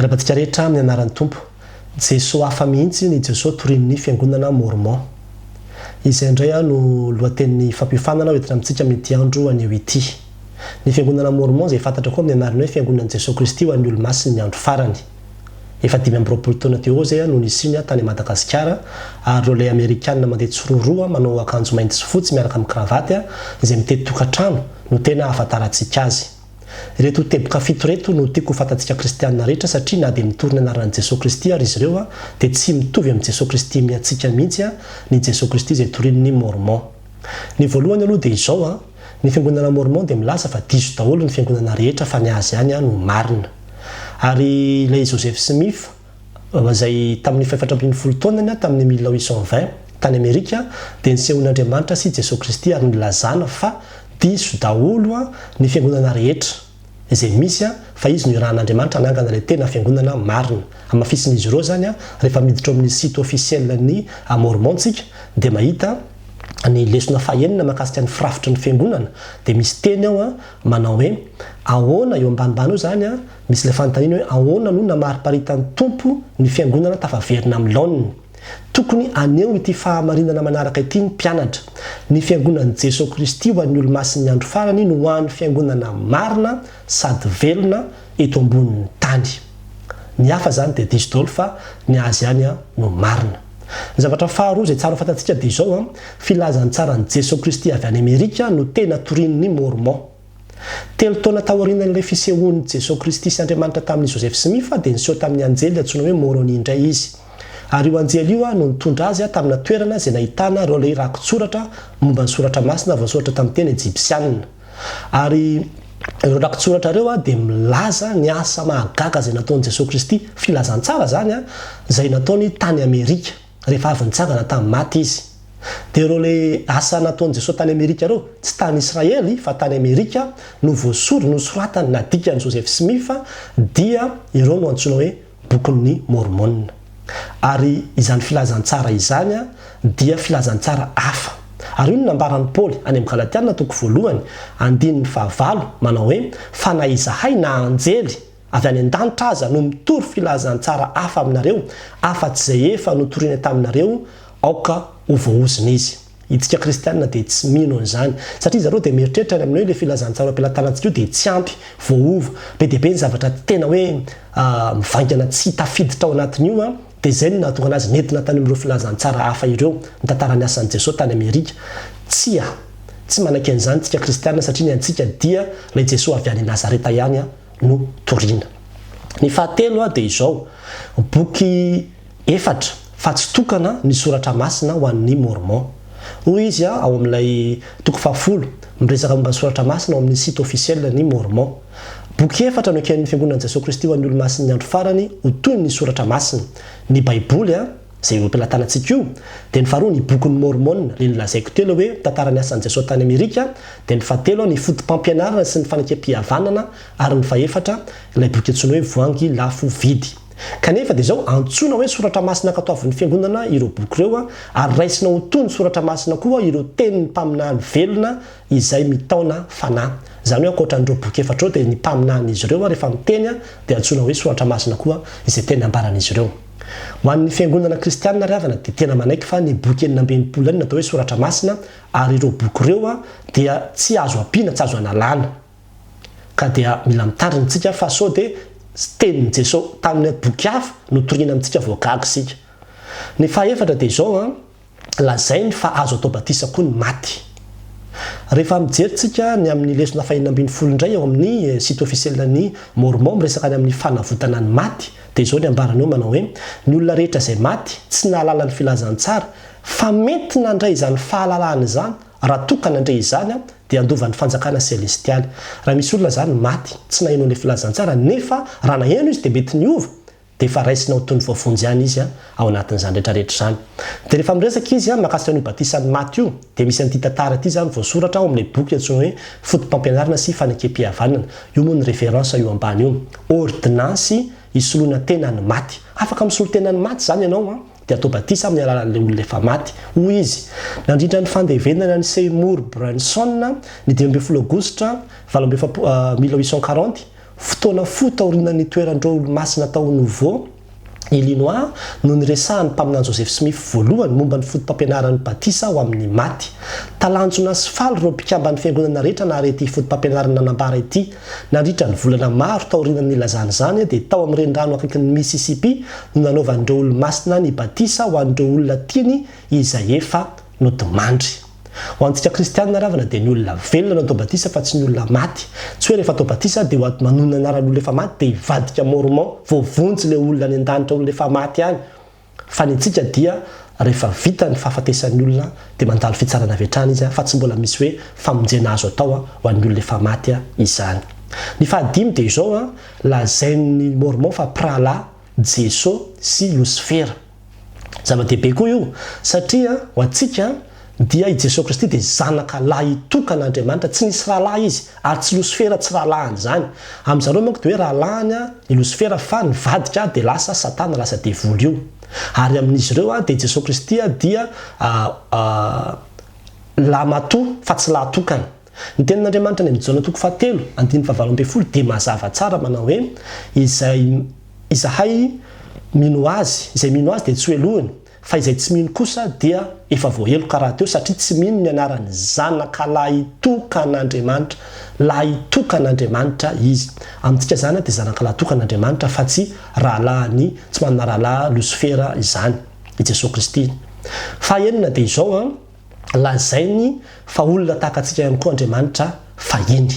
Miarabatsika rehetra amin'ny anaran'ny Tompo. Jesoa hafa mihitsy ny Jesoa torian'ny fiangonana Mormon. Izay indray no lohatenin'ny fampifanana hoentina amintsika mety andro anio ity. Ny fiangonana Mormon izay fantatra koa amin'ny anarany hoe fiangonan'i Jesoa Kristy ho an'ny olo-masiny ny andro farany. Efa 5 taona teo zay no nisiny tany Madagasikara ary ireo lay Amerikanina mandeha tsiroroa manao akanjo mainty sy fotsy miaraka amin'ny kravaty izay mitety tokantrano no tena ahafantarantsika azy. Ireto teboka fito reto no tiako fantatsika kristianina rehetra satria na dia mitorina anaran'i Jesoa Kristy ary izy ireo dia tsy mitovy amin'ny Jesoa Kristy miantsika mihitsy ny Jesoa Kristy izay torian'ny Mormon. Ny voalohany aloha dia izao ny fiangonana Mormon dia milaza fa diso daholo ny fiangonana rehetra fa ny azy ihany no marina. Ary ilay Joseph Smith izay tamin'ny 410 taonany tamin'ny 1820 tany Amerika dia nisehoan'Andriamanitra sy Jesoa Kristy ary nilazana fa diso daholo ny fiangonana rehetra izay misy fa izy no irahan'Andriamanitra nangana ilay tena fiangonana marina. Amafisin'izy ireo zany rehefa miditra amin'ny site officiel-ny Mormontsika dia mahita ny lesona fahenina mahakasika ny firafitry ny fiangonana dia misy teny ao manao hoe ahoana eo ambanimbany eo zany misy ilay fanontaniana hoe ahoana no namariparitany Tompo ny fiangonana tafaverina amin'ny laoniny. Tokony aneo ity fahamarinana manaraka ity ny mpianatra. Ny fiangonan'i Jesoa Kristy ho an'ny olo-masiny andro farany no hoan'ny fiangonana marina sady velona eto ambonin'ny tany. Ny hafa zany dia diso daholo fa ny azy ihany no marina. Ny zavatra faharoa izay tsara fantatsika dia izao filazany tsara ny Jesoa Kristy avy any Amerika no tena torian'ny Mormon. 3 taona taorianan'ilay fisehoan'i Jesoa Kristy sy Andriamanitra tamin'ny Joseph Smith dia niseho tamin'ny anjely antsoina hoe Mormon indray izy. Ary io anjely io no nitondra azy tamina toerana izay nahitana ireo lay rakotsoratra momba ny soratra masina voasoratra tamin'ny teny Egyptianina. Ary ireo rakotsoratra ireo dia milaza ny asa mahagaga izay nataon'i Jesoa Kristy, filazantsara zany izay nataony tany Amerika rehefa avy nitsangana tamin'ny maty izy. Dia ireo lay asa nataon'i Jesoa tany Amerika ireo tsy tany Israely fa tany Amerika no voasoro no soratany nadikan'i Joseph Smith dia ireo no antsoina hoe bokin'ny Mormon. Ary izany filazantsara izany dia filazantsara hafa. Ary io no nambaran'i Paoly any amin'ny Galatiana toko voalohany 9:5 manao hoe fa na izahay na anjely avy any an-danitra aza no mitory filazantsara hafa aminareo afa-tsy izay efa notoriana taminareo aoka ho voaozina izy. Itsika kristianina dia tsy mino an'izany satria zareo dia mieritreritra ny amin'ny hoe ilay filazantsara am-pelantanantsika io dia tsy ampy voaova be dia be ny zavatra tena hoe mivaingana tsy tafiditra ao anatin'io dia izay no nahatonga anazy nentina tany amin'ireo filazantsara hafa ireo ny tantarany asan'i Jesoa tany Amerika. Tsy manaiky an'izany tsika kristianina satria ny antsika dia ilay Jesoa avy any Nazareta ihany no toriana. Ny fahatelo dia izao boky 4 fa tsy tokana ny soratra masina ho an'ny Mormon. Hoy izy ao amin'ilay toko 10 miresaka momba ny soratra masina ao amin'ny site officiel-ny Mormon. Boky 4 no eken'ny fiangonan'i Jesoa Kristy ho an'ny olo-masiny ny andro farany ho toy ny soratra masina. Ny Baiboly izay eo am-pelantanantsika io dia ny faharoa ny bokin'ny Mormon ilay nilazaiko telo hoe tantarany asan'i Jesoa tany Amerika dia ny fahatelo ny fotom-pampianarana sy ny fanekam-pihavanana ary ny fahaefatra ilay boky antsoina hoe voangy lafo vidy. Kanefa dia izao antsoina hoe soratra masina katoavin'ny fiangonana ireo boky ireo ary raisina ho toy ny soratra masina koa ireo tenin'ny mpaminany velona izay mitaona fanahy. Izany hoe ankoatran'ireo boky 4 dia ny mpaminan'izy ireo rehefa miteny dia antsoina hoe soratra masina koa izay teny ambaran'izy ireo. Ho an'ny fiangonana kristianina ravana dia tena manaiky fa ny boky 9 natao hoe soratra masina ary ireo boky ireo dia tsy azo ampiana, tsy azo analana. Ka dia mila mitandrina tsika fa sao dia tenin'i Jesoa tamin'ny boky hafa no toriana amintsika voagaga sika. Ny fahaefatra dia izao lazainy fa azo atao batisa koa ny maty. Rehefa mijerytsika ny amin'ny lesona fahenina 12 indray ao amin'ny site officiel-ny Mormon miresaka ny amin'ny fanavotana ny maty dia izao ny ambarany eo manao hoe ny olona rehetra izay maty tsy nahalala ny filazantsara fa mety nandray izany fahalalahana izany raha tokana andray izany dia andovan'ny fanjakana selestialy. Raha misy olona zany maty tsy naheno ilay filazantsara nefa raha naheno izy dia mety niova dia efa raisina ho toy ny voafonjy ihany izy ao anatin'izany rehetrarehetra izany. Dia rehefa miresaka izy mahakasika ny batisan'ny maty io dia misy an'ity tantara ity zany voasoratra ao amin'ilay boky antsoina hoe fotom-pampianarana sy fanekam-pihavanana. Io moa ny référence io ambany io ordonnance isoloana tenany maty. Afaka misolo tenany maty zany ianao dia atao batisa amin'ny alalan'ilay olona efa maty. Hoy izy nandrindra ny fandevenana ny Seymour Branson ny 12 Aogositra 1840 fotoana fotaorinan'ny toerandreo olomasina tao nouveau Illinois no niresahany mpaminany Joseph Smith voalohany momba ny fotom-pampianaran'ny batisa ho amin'ny maty. Talanjona sy faly ireo mpikambany fiangonana rehetra na arety fotom-pampianarana nanambara ity nandritra ny volana maro taorinan'ny ilazana zany dia tao amin'ny renirano akaikin'ny Mississippi no nanaovan'ireo olomasina ny batisa ho an'ireo olona tiany izay efa nodimandry. Ho antsika kristianina ravana dia ny olona velona no atao batisa fa tsy ny olona maty. Tsy hoe rehefa atao batisa dia ho ato manonona anaran'olona efa maty dia hivadika Mormon voavonjy ilay olona any an-danitra olona efa maty any. Fa ny antsika dia rehefa vita ny fahafatesan'ny olona dia mandalo fitsarana avy hatrany izy fa tsy mbola misy hoe famonjena azo atao ho an'ny olona efa maty izany. Ny fahadimy dia izao lazain'ny Mormon fa prala, Jesoa sy Lucifera. Zava-dehibe koa io satria ho antsika dia i Jesoa Kristy dia zanaka lahy tokan'Andriamanitra, tsy nisy rahalahy izy ary tsy Lucifera tsy rahalahiny zany. Amin'izareo manko dia hoe rahalahiny i Lucifera fa nivadika dia lasa satana, lasa devoly io. Ary amin'izy ireo dia Jesoa Kristy dia lamatoa fa tsy lahatokana. Ny tenin'Andriamanitra ny Jona 4:7 dia mazava tsara manao hoe izahay mino azy, izay mino azy dia tsy hoelohany fa izay tsy mino kosa dia efa voaelo karaha teo satria tsy mino ny anaran'ny zanaka lahy tokan'Andriamanitra, lahy tokan'Andriamanitra izy. Amintsika zany dia zanaka lahy tokan'Andriamanitra fa tsy rahalahiny, tsy manana rahalahy Lucifera izany i Jesoa Kristy. Fa enina dia izao lazainy fa olona tahaka antsika ihany koa Andriamanitra fahiny.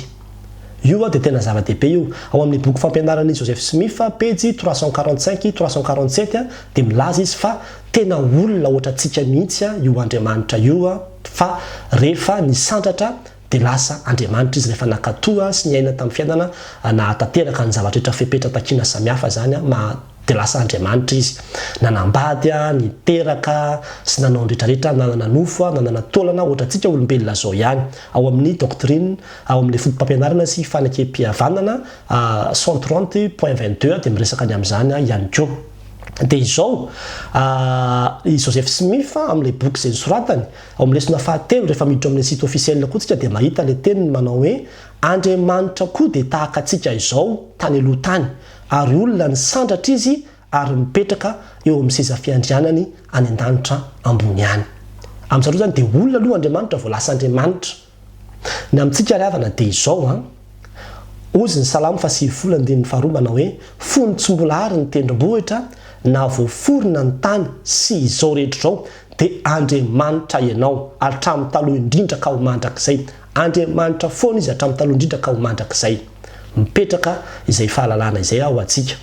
Io dia tena zava-dehibe io. Ao amin'ny boky fampianaran'i Joseph Smith pejy 345-347 dia milaza izy fa tena olona ohatra antsika mihitsy io Andriamanitra io fa rehefa nisandratra dia lasa Andriamanitra izy rehefa nakatoa sy ny aina tamin'ny fiainana na tanteraka ny zavatra rehetra fepetra takiana samihafa zany dia lasa Andriamanitra izy. Nanambady, niteraka sy nanao ndretrarehetra, nanana nofo, nanana taolana ohatra antsika olombelona zao ihany. Ao amin'ny doctrine, ao amin'ny fotom-pampianarana sy fanekem-pihavanana 130.22 dia miresaka ny amin'izany ihany koa. Dia izao i Joseph Smith amin'ilay boky izay nosoratany ao amin'ny lesona fahatelo rehefa miditra amin'ny site officiel koa tsika dia mahita ilay teniny manao hoe Andriamanitra koa dia tahaka antsika izao tany aloha tany ary olona ny sandratra izy ary mipetraka eo amin'ny seza fiandrianany any an-danitra ambony any. Amin'izareo zany dia olona aloha Andriamanitra vao lasa Andriamanitra. Ny amintsika ravana dia izao ozy ny Salamo 8:2 manao hoe fony tsy mbola ary ny tendrombohitra na voaforona ny tany sy izao rehetra izao dia Andriamanitra ianao hatramin'ny taloha indrindra ka ho mandrakizay. Andriamanitra foana izy hatramin'ny taloha indrindra ka ho mandrakizay. Mipetraka izay fahalalana izay ao antsika.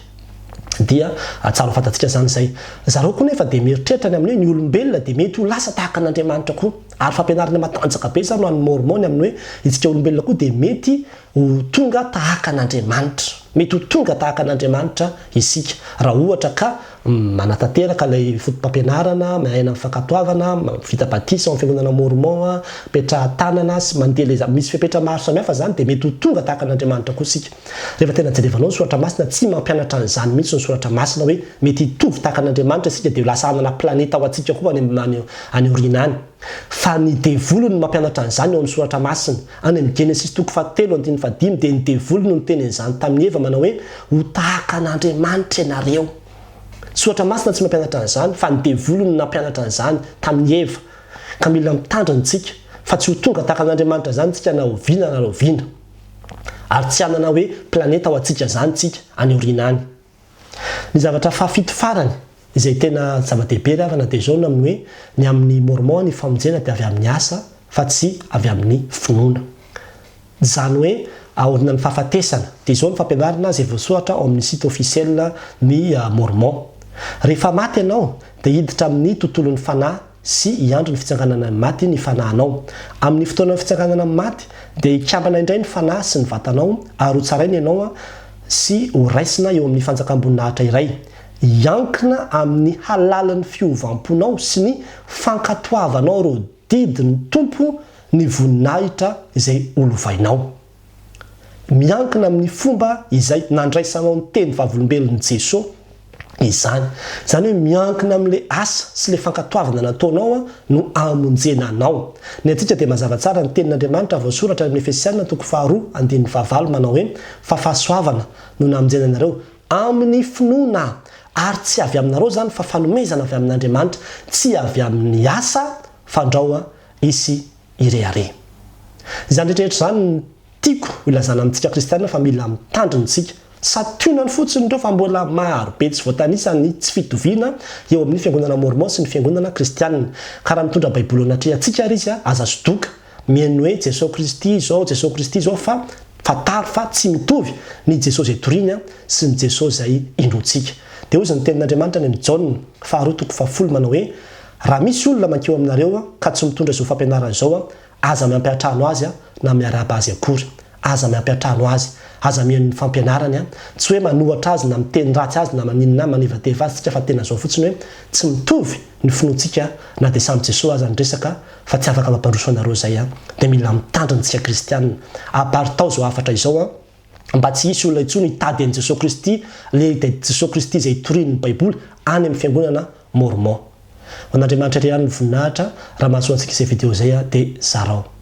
Dia tsara ho fantatsika zany izay. Zareo koa nefa dia mieritreritra ny amin'ny hoe ny olombelona dia mety ho lasa tahaka an'Andriamanitra koa. Ary fampianarana matanjaka be zany ho an'ny Mormon amin'ny hoe isika olombelona koa dia mety ho tonga tahaka an'Andriamanitra. Mety ho tonga tahaka an'Andriamanitra isika raha ohatra ka manatanteraka ilay fotom-pampianarana, mahay amin'ny fankatoavana, vita batisa amin'ny fiangonana Mormon, petra tanana sy mandeha misy fepetra maro samihafa zany dia mety ho tonga tahaka an'Andriamanitra koa isika. Rehefa tena jerevanao ny soratra masina tsy mampianatra an'izany mihitsy ny soratra masina hoe mety hitovy tahaka an'Andriamanitra isika dia lasa hanana planeta ao antsika koa any aoriana any. Fa ny devolo no mampianatra an'izany ao amin'ny soratra masina. Any amin'ny Genesis 4:7-5 dia ny devolo no niteny an'izany tamin'ny Eva manao hoe ho tahaka an'Andriamanitra ianareo. Soratra masina tsy mampianatra an'izany fa ny devolo no nampianatra an'izany tamin'ny Eva. Ka mila mitandrina tsika fa tsy ho tonga tahaka an'Andriamanitra zany tsika na oviana na roviana. Ary tsy hanana hoe planeta ao antsika zany tsika any aoriana any. Ny zavatra fahafito farany izay tena zava-dehibe ravana dia izao amin'ny hoe ny amin'ny Mormon ny famonjena dia avy amin'ny asa fa tsy avy amin'ny finoana. Izany hoe aorina ny fahafatesana dia izao ny fampianarana izay voasoratra ao amin'ny site officiel ny Mormon. Rehefa maty ianao dia hiditra amin'ny tontolon'ny fanahy sy hiandro ny fitsanganana ny maty ny fanahinao. Amin'ny fotoana ny fitsanganana ny maty dia hikambana indray ny fanahy sy ny vatanao ary ho tsaraina ianao sy ho raisina eo amin'ny fanjakam-boninahitra iray. Iankina amin'ny halalan'ny fiovam-ponao sy ny fankatoavanao reo didiny tompo ny voninahitra izay olovainao. Miankina amin'ny fomba izay nandraisanao ny teny vavolombelon'i Jesoa izany hoe miankina amin'le asa sy le fankatoavana nataonao no amonjena anao. Ny atsika dia mazava tsara ny tenin'Andriamanitra voasoratra amin'ny Efesiana 4:5 manao hoe fa fahasoavana no namonjena anareo amin'ny finoana, ary tsy avy aminareo zany fa fanomezana avy amin'Andriamanitra, tsy avy amin'ny asa fandraoa isy ireare. Izany rehetrarehetra zany tiako ilazana amintsika kristianina fa mila mitandrinatsika. Sationany fotsiny ireo fa mbola maro be tsy voatanisany tsy fitoviana eo amin'ny fiangonana Mormon sy ny fiangonana kristianina. Ka raha mitondra baiboly anatria antsika ary izy aza sodoka mihaino hoe Jesoa Kristy zao fa fatary fa tsy mitovy ny Jesoa zay toriany sy ny Jesoa zay indroantsika. Dia hoy ny tenin'Andriamanitra any amin'ny Jaona 2:10 manao hoe raha misy olona mankeo aminareo ka tsy mitondra izao fampianarana izao aza mampiatrano azy na miaraba azy akory, aza mampiatrano azy, aza mihaino fampianarany tsy hoe manohatra azy na miteny ratsy azy na maninona maneva-teva azy tsika fa tena zao fotsiny hoe tsy mitovy ny finoantsika na dia samy Jesoa aza ny resaka fa tsy afaka mampandroso anareo zay dia mila mitandrintsika kristianina aparitao zao afatra izao mba tsy hisy olona intsony hitady an'i Jesoa Kristy le Jesoa Kristy zay torian'ny baiboly any amin'ny fiangonana Mormon. An'Andriamanitra ihany voninahitra raha mahasoantsika izay video zay dia zarao.